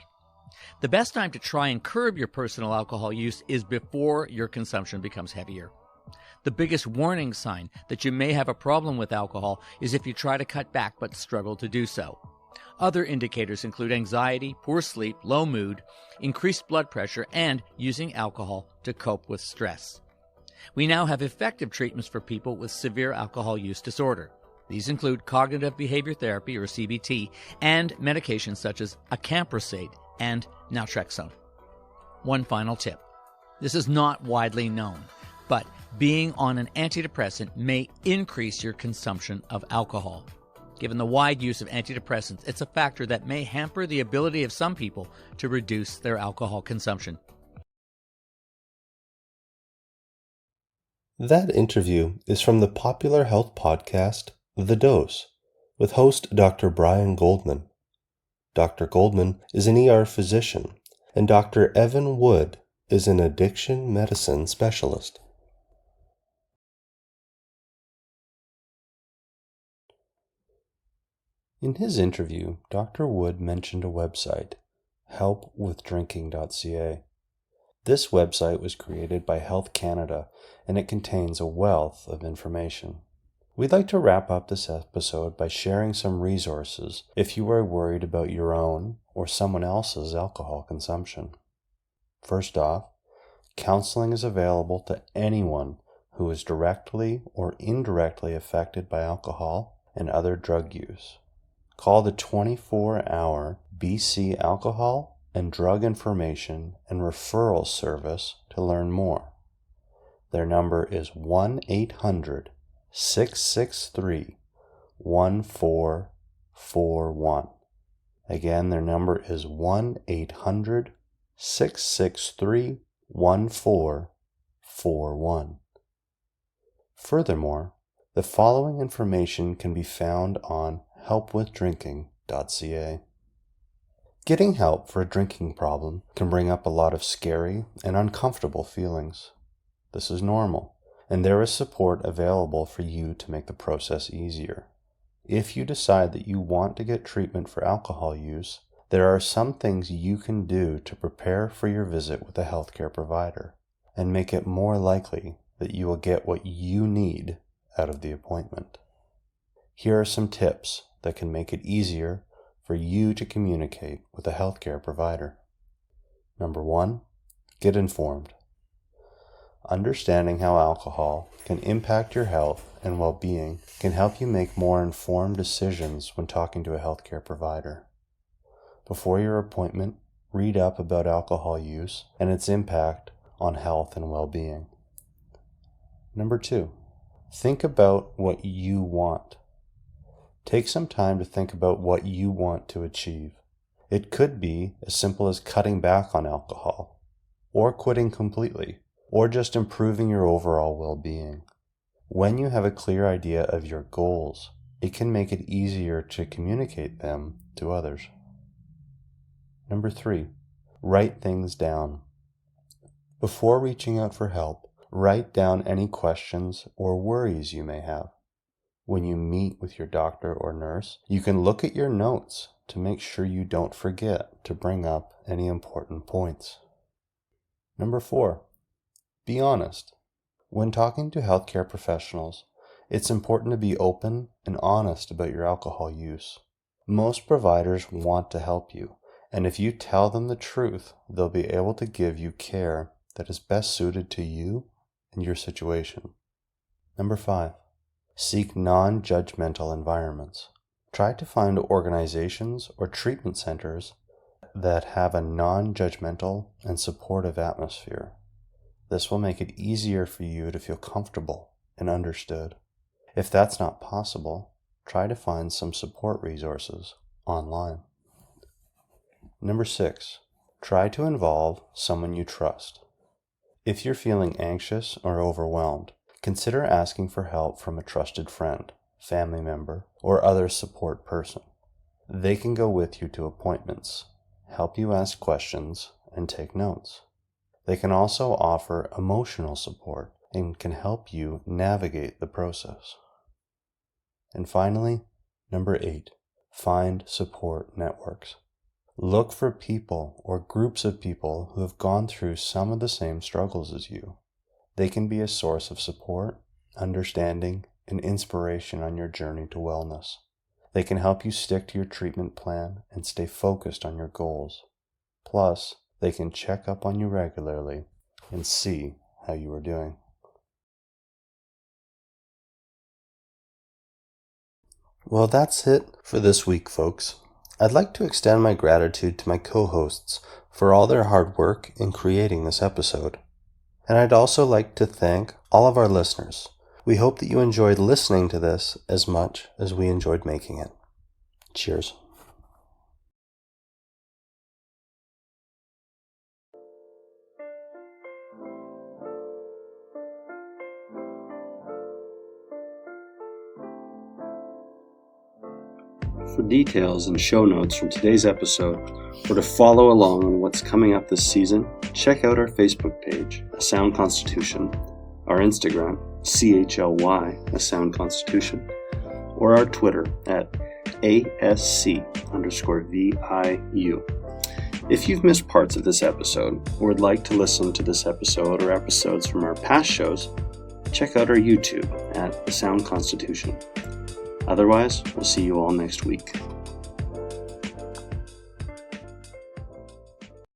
The best time to try and curb your personal alcohol use is before your consumption becomes heavier. The biggest warning sign that you may have a problem with alcohol is if you try to cut back but struggle to do so. Other indicators include anxiety, poor sleep, low mood, increased blood pressure, and using alcohol to cope with stress. We now have effective treatments for people with severe alcohol use disorder. These include cognitive behavior therapy, or CBT, and medications such as acamprosate and naltrexone. One final tip. This is not widely known, but being on an antidepressant may increase your consumption of alcohol. Given the wide use of antidepressants, it's a factor that may hamper the ability of some people to reduce their alcohol consumption. That interview is from the popular health podcast, The Dose, with host Dr. Brian Goldman. Dr. Goldman is an ER physician, and Dr. Evan Wood is an addiction medicine specialist. In his interview, Dr. Wood mentioned a website, helpwithdrinking.ca. This website was created by Health Canada, and it contains a wealth of information. We'd like to wrap up this episode by sharing some resources if you are worried about your own or someone else's alcohol consumption. First off, counseling is available to anyone who is directly or indirectly affected by alcohol and other drug use. Call the 24-hour BC Alcohol and Drug Information and Referral Service to learn more. Their number is 1-800-663-1441. Again, their number is 1-800-663-1441. Furthermore, the following information can be found on helpwithdrinking.ca. Getting help for a drinking problem can bring up a lot of scary and uncomfortable feelings. This is normal, and there is support available for you to make the process easier. If you decide that you want to get treatment for alcohol use, there are some things you can do to prepare for your visit with a healthcare provider and make it more likely that you will get what you need out of the appointment. Here are some tips that can make it easier for you to communicate with a healthcare provider. Number 1, get informed. Understanding how alcohol can impact your health and well-being can help you make more informed decisions when talking to a healthcare provider. Before your appointment, read up about alcohol use and its impact on health and well-being. Number 2, think about what you want. Take some time to think about what you want to achieve. It could be as simple as cutting back on alcohol, or quitting completely, or just improving your overall well-being. When you have a clear idea of your goals, it can make it easier to communicate them to others. Number 3, write things down. Before reaching out for help, write down any questions or worries you may have. When you meet with your doctor or nurse, you can look at your notes to make sure you don't forget to bring up any important points. Number 4, Be honest. When talking to healthcare professionals, it's important to be open and honest about your alcohol use. Most providers want to help you, and if you tell them the truth, they'll be able to give you care that is best suited to you and your situation. Number 5, seek non-judgmental environments. Try to find organizations or treatment centers that have a non-judgmental and supportive atmosphere. This will make it easier for you to feel comfortable and understood. If that's not possible, try to find some support resources online. Number 6, try to involve someone you trust. If you're feeling anxious or overwhelmed, consider asking for help from a trusted friend, family member, or other support person. They can go with you to appointments, help you ask questions, and take notes. They can also offer emotional support and can help you navigate the process. And finally, number 8, find support networks. Look for people or groups of people who have gone through some of the same struggles as you. They can be a source of support, understanding, and inspiration on your journey to wellness. They can help you stick to your treatment plan and stay focused on your goals. Plus, they can check up on you regularly and see how you are doing. Well, that's it for this week, folks. I'd like to extend my gratitude to my co-hosts for all their hard work in creating this episode. And I'd also like to thank all of our listeners. We hope that you enjoyed listening to this as much as we enjoyed making it. Cheers. For details and show notes from today's episode, or to follow along on what's coming up this season, check out our Facebook page, A Sound Constitution, our Instagram, CHLY, A Sound Constitution, or our Twitter at ASC_VIU. If you've missed parts of this episode, or would like to listen to this episode or episodes from our past shows, check out our YouTube at The Sound Constitution. Otherwise, we'll see you all next week.